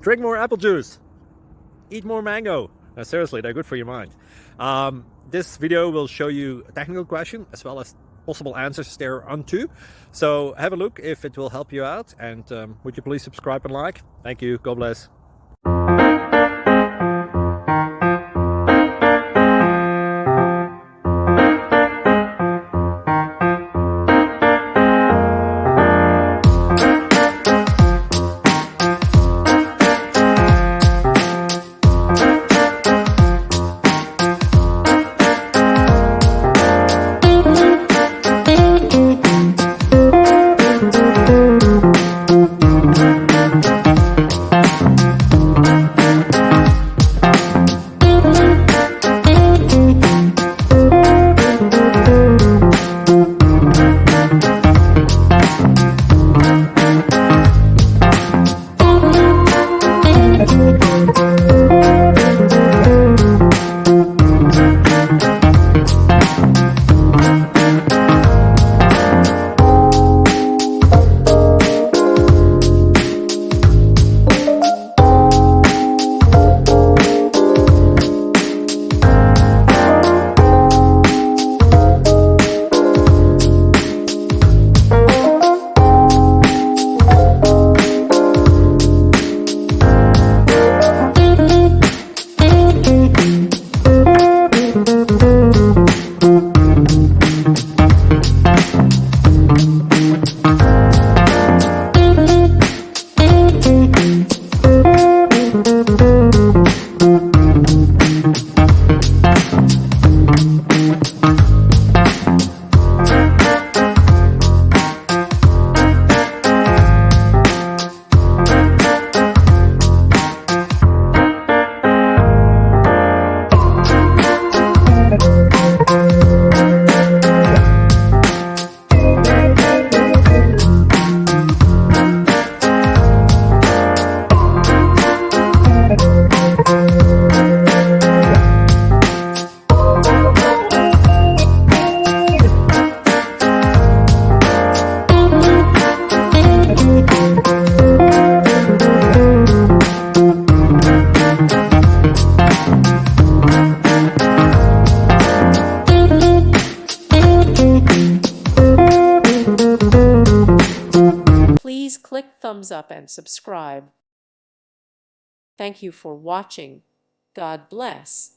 Drink more apple juice. Eat more mango. Seriously, they're good for your mind. This video will show you a technical question as well as possible answers thereunto. So have a look if it will help you out, and would you please subscribe and like? Thank you. God bless. Please click thumbs up and subscribe. Thank you for watching. God bless.